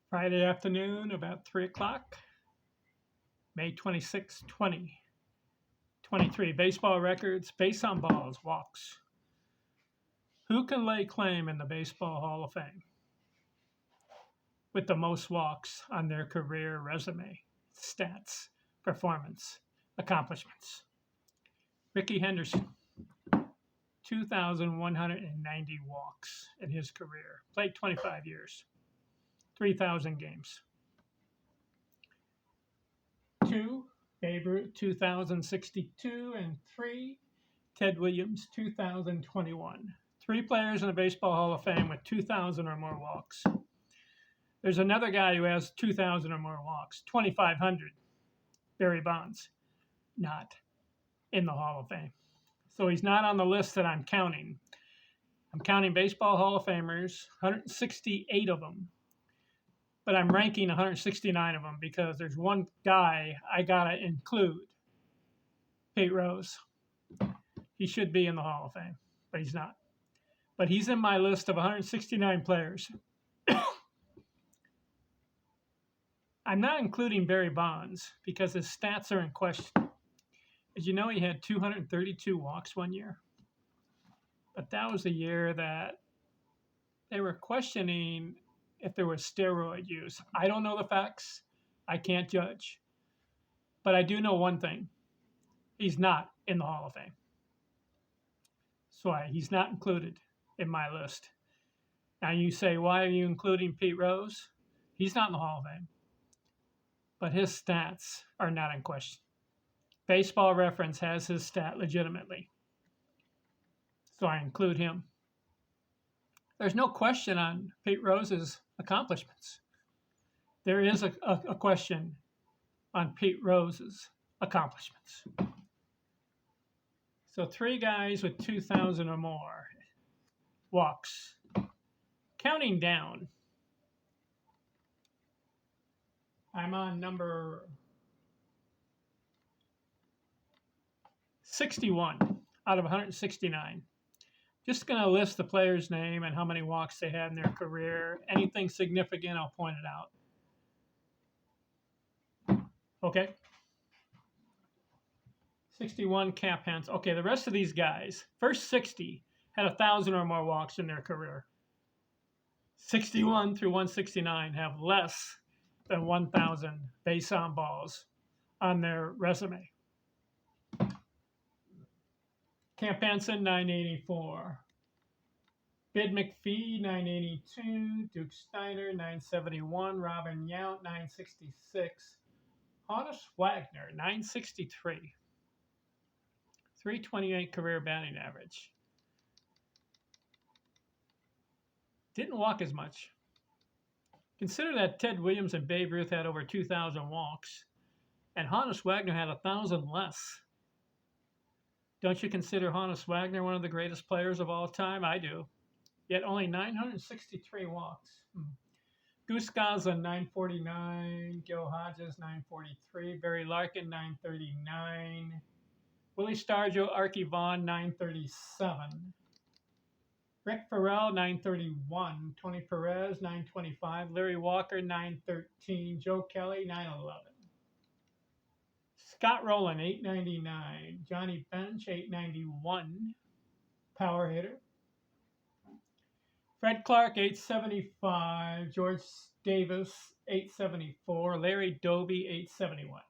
Friday afternoon, about 3 o'clock, May 26, 2023. Baseball records, base on balls, walks. Who can lay claim in the Baseball Hall of Fame with the most walks on their career resume, stats, performance, accomplishments? Rickey Henderson, 2,190 walks in his career. Played 25 years, 3,000 games. 2, Babe Ruth, 2,062, and 3, Ted Williams, 2,021. 3 players in the Baseball Hall of Fame with 2,000 or more walks. There's another guy who has 2,000 or more walks, 2,500, Barry Bonds, not in the Hall of Fame. So he's not on the list that I'm counting. I'm counting Baseball Hall of Famers, 168 of them, but I'm ranking 169 of them because there's one guy I gotta include, Pete Rose. He should be in the Hall of Fame, but he's not. But he's in my list of 169 players. I'm not including Barry Bonds because his stats are in question. As you know, he had 232 walks one year. But that was the year that they were questioning if there was steroid use. I don't know the facts. I can't judge. But I do know one thing. He's not in the Hall of Fame. So he's not included in my list. Now you say, why are you including Pete Rose? He's not in the Hall of Fame. But his stats are not in question. Baseball Reference has his stat legitimately. So I include him. There's no question on Pete Rose's accomplishments. There is a question on Pete Rose's accomplishments. So 3 guys with 2,000 or more walks. Counting down, I'm on number 61 out of 169. Just going to list the player's name and how many walks they had in their career. Anything significant, I'll point it out. Okay. 61 Cap Hens. Okay, the rest of these guys, first 60 had 1,000 or more walks in their career. 61 through 169 have less than 1,000 base on balls on their resume. Camp Hansen, 984. Bid McPhee, 982. Duke Snyder, 971. Robin Yount, 966. Honus Wagner, 963. 328 career batting average. Didn't walk as much. Consider that Ted Williams and Babe Ruth had over 2,000 walks, and Honus Wagner had 1,000 less. Don't you consider Honus Wagner one of the greatest players of all time? I do. Yet only 963 walks. Goose Goslin, 949. Gil Hodges, 943. Barry Larkin, 939. Willie Stargell, Archie Vaughn, 937. Rick Farrell, 931. Tony Perez, 925. Larry Walker, 913. Joe Kelly, 911. Scott Rowland, 899. Johnny Bench, 891. Power hitter. Fred Clark, 875. George Davis, 874. Larry Doby, 871.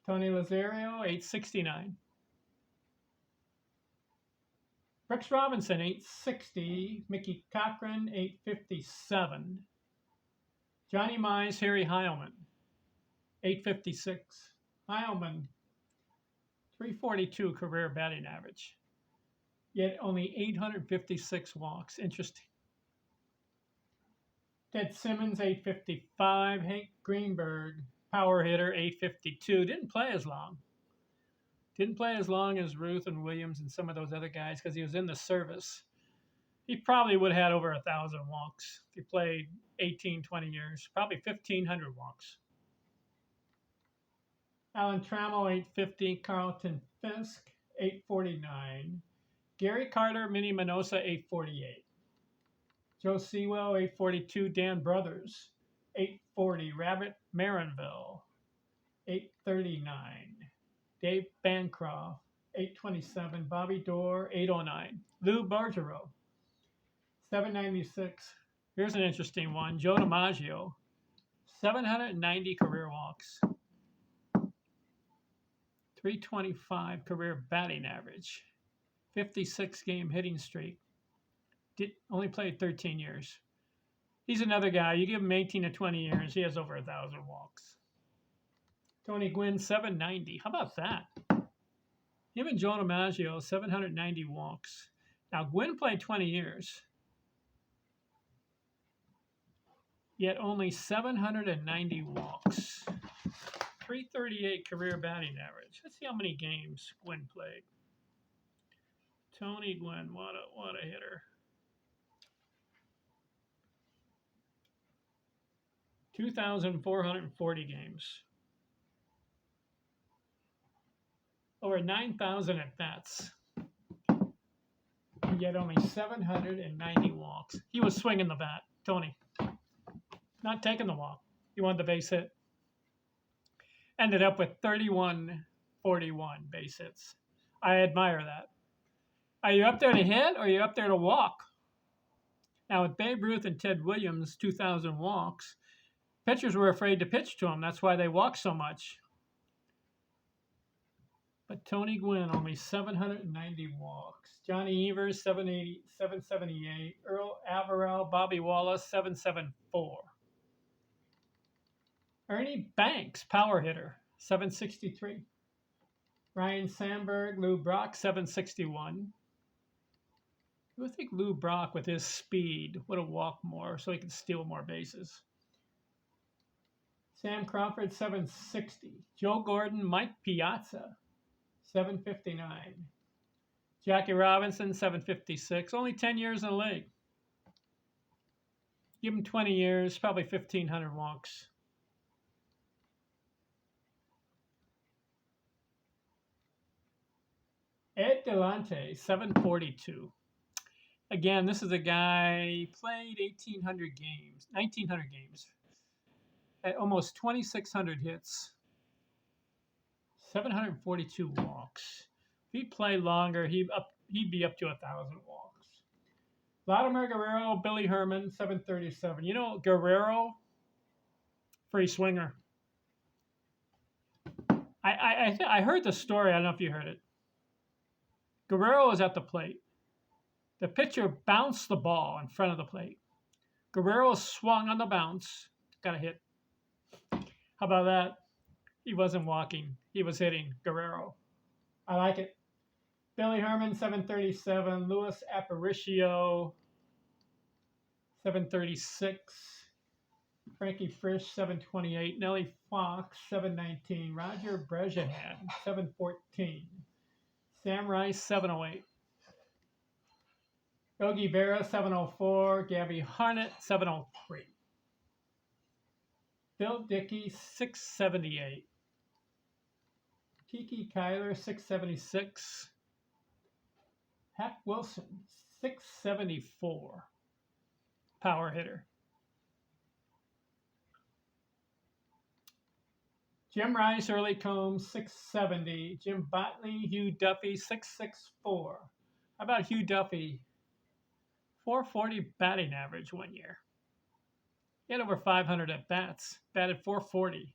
Tony Lazario, 869. Brooks Robinson, 860. Mickey Cochran, 857. Johnny Mize, Harry Heilman, 856. Heilman, 342 career batting average, yet only 856 walks. Interesting. Ted Simmons, 855. Hank Greenberg, power hitter, 852. Didn't play as long. Didn't play as long as Ruth and Williams and some of those other guys because he was in the service. He probably would have had over 1,000 walks if he played 18, 20 years. Probably 1,500 walks. Alan Trammell, 850. Carlton Fisk, 849. Gary Carter, Minnie Minosa, 848. Joe Sewell, 842. Dan Brothers, 840, Rabbit Marinville. 839, Dave Bancroft. 827, Bobby Dorr. 809, Lou Bargero. 796. Here's an interesting one. Joe DiMaggio. 790 career walks. 325 career batting average. 56 game hitting streak. Only played 13 years. He's another guy. You give him 18 to 20 years, he has over 1,000 walks. Tony Gwynn, 790. How about that? Him and Joe DiMaggio, 790 walks. Now, Gwynn played 20 years, yet only 790 walks. 338 career batting average. Let's see how many games Gwynn played. Tony Gwynn, what a hitter. 2,440 games. Over 9,000 at bats. Yet only 790 walks. He was swinging the bat, Tony. Not taking the walk. He wanted the base hit. Ended up with 31-41 base hits. I admire that. Are you up there to hit or are you up there to walk? Now, with Babe Ruth and Ted Williams, 2,000 walks, pitchers were afraid to pitch to him. That's why they walked so much. But Tony Gwynn, only 790 walks. Johnny Evers, 778. Earl Averill, Bobby Wallace, 774. Ernie Banks, power hitter, 763. Ryan Sandberg, Lou Brock, 761. I would think Lou Brock, with his speed, would have walked more so he could steal more bases. Sam Crawford, 760. Joe Gordon, Mike Piazza, 759. Jackie Robinson, 756. Only 10 years in the league. Give him 20 years, probably 1,500 walks. Ed Delante, 742. Again, this is a guy played 1,900 games, at almost 2,600 hits, 742 walks. If he played longer, he'd be up to 1,000 walks. Vladimir Guerrero, Billy Herman, 737. You know, Guerrero, free swinger. I heard the story. I don't know if you heard it. Guerrero was at the plate. The pitcher bounced the ball in front of the plate. Guerrero swung on the bounce, got a hit. How about that? He wasn't walking. He was hitting. Guerrero. I like it. Billy Herman, 737. Louis Aparicio, 736. Frankie Frisch, 728. Nellie Fox, 719. Roger Brejahan, 714. Sam Rice, 708. Yogi Berra, 704. Gabby Harnett, 703. Bill Dickey, 678. Kiki Kyler, 676. Hack Wilson, 674. Power hitter. Jim Rice, Early Combs, 670. Jim Botley, Hugh Duffy, 664. How about Hugh Duffy? 440 batting average one year. He had over 500 at bats, batted 440.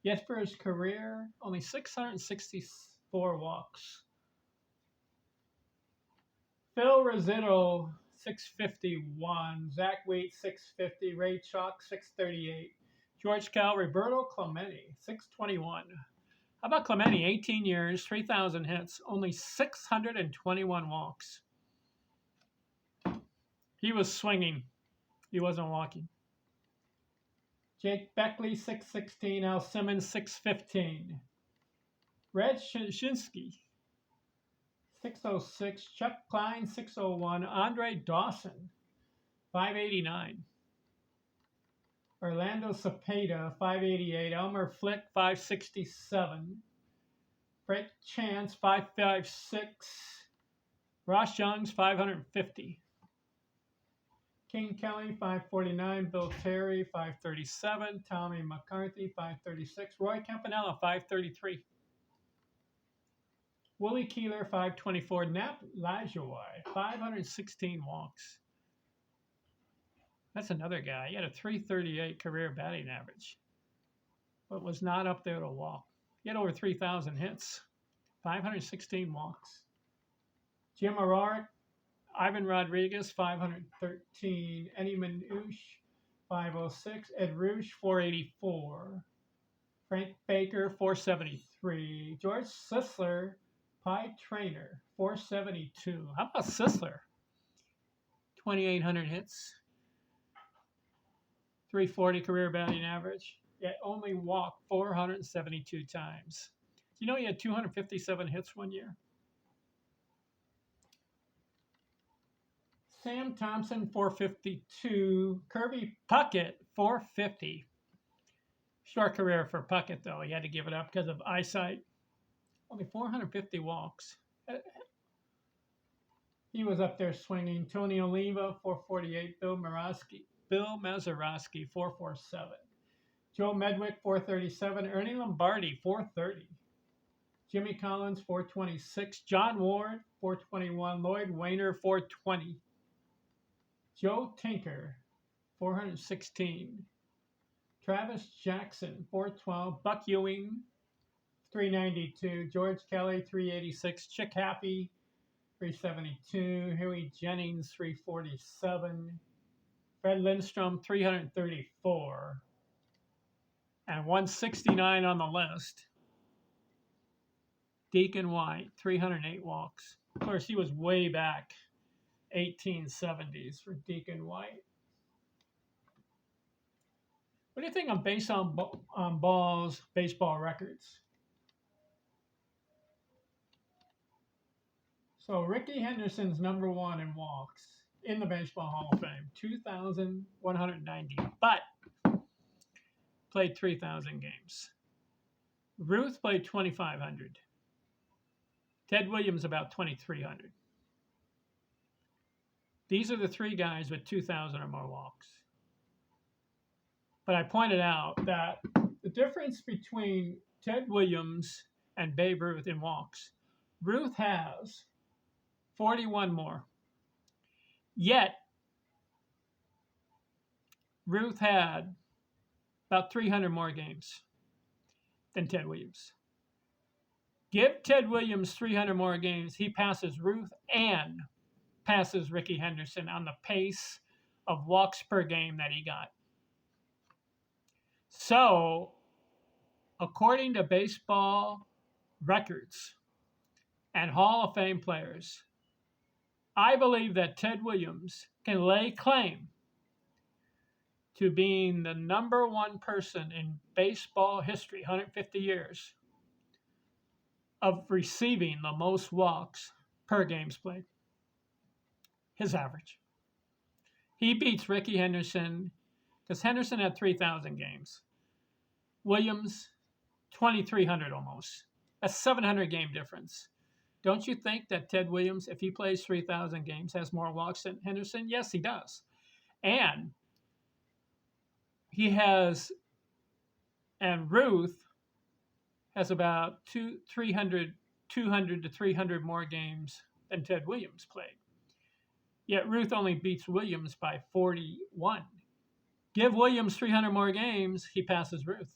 Yet for his career, only 664 walks. Phil Rizzuto, 651. Zach Wheat, 650. Ray Chalk, 638. George Cal, Roberto Clemente, 621. How about Clemente? 18 years, 3,000 hits, only 621 walks. He was swinging. He wasn't walking. Jake Beckley, 616. Al Simmons, 615. Red Shinsky, 606. Chuck Klein, 601. Andre Dawson, 589. Orlando Cepeda, 588. Elmer Flick, 567. Frank Chance, 556. Ross Youngs, 550. King Kelly, 549. Bill Terry, 537. Tommy McCarthy, 536. Roy Campanella, 533. Willie Keeler, 524. Nap Lajoie, 516 walks. That's another guy. He had a 338 career batting average, but was not up there to walk. He had over 3,000 hits, 516 walks. Jim O'Rourke, Ivan Rodriguez, 513. Eddie Manouche, 506. Ed Rouge, 484. Frank Baker, 473. George Sisler, Pie Trainer, 472. How about Sisler? 2,800 hits, 340 career batting average, yet only walked 472 times. Do you know he had 257 hits one year? Sam Thompson, 452. Kirby Puckett, 450. Short career for Puckett, though. He had to give it up because of eyesight. Only 450 walks. He was up there swinging. Tony Oliva, 448. Bill Mazeroski, 447. Joe Medwick, 437. Ernie Lombardi, 430. Jimmy Collins, 426. John Ward, 421. Lloyd Wayner, 420. Joe Tinker, 416. Travis Jackson, 412. Buck Ewing, 392. George Kelly, 386. Chick Happy, 372. Huey Jennings, 347. Fred Lindstrom, 334. And 169 on the list. Deacon White, 308 walks. Of course, he was way back, 1870s for Deacon White. What do you think on Balls baseball records? So Ricky Henderson's number one in walks in the Baseball Hall of Fame, 2,190, but played 3,000 games. Ruth played 2,500. Ted Williams about 2,300. These are the three guys with 2,000 or more walks. But I pointed out that the difference between Ted Williams and Babe Ruth in walks, Ruth has 41 more. Yet, Ruth had about 300 more games than Ted Williams. Give Ted Williams 300 more games, he passes Ruth and passes Ricky Henderson on the pace of walks per game that he got. So, according to baseball records and Hall of Fame players, I believe that Ted Williams can lay claim to being the number one person in baseball history, 150 years, of receiving the most walks per games played. His average. He beats Ricky Henderson because Henderson had 3,000 games. Williams, 2,300 almost. That's 700 game difference. Don't you think that Ted Williams, if he plays 3,000 games, has more walks than Henderson? Yes, he does. And Ruth has about 200 to 300 more games than Ted Williams played. Yet Ruth only beats Williams by 41. Give Williams 300 more games, he passes Ruth.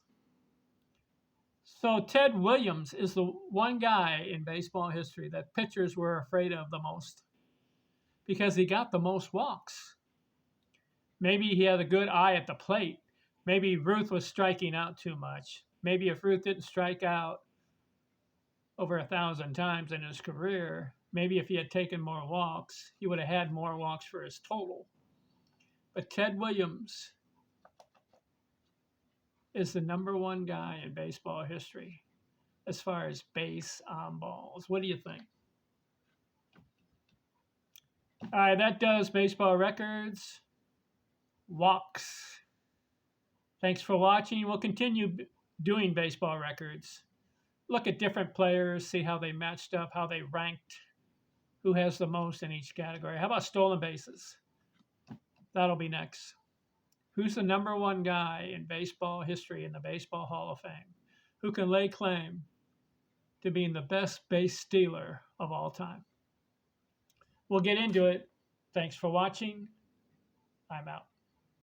So Ted Williams is the one guy in baseball history that pitchers were afraid of the most because he got the most walks. Maybe he had a good eye at the plate. Maybe Ruth was striking out too much. Maybe if Ruth didn't strike out over 1,000 times in his career, maybe if he had taken more walks, he would have had more walks for his total. But Ted Williams is the number one guy in baseball history as far as base on balls. What do you think? All right, that does baseball records, walks. Thanks for watching. We'll continue doing baseball records. Look at different players, see how they matched up, how they ranked, who has the most in each category. How about stolen bases? That'll be next. Who's the number one guy in baseball history in the Baseball Hall of Fame who can lay claim to being the best base stealer of all time? We'll get into it. Thanks for watching. I'm out.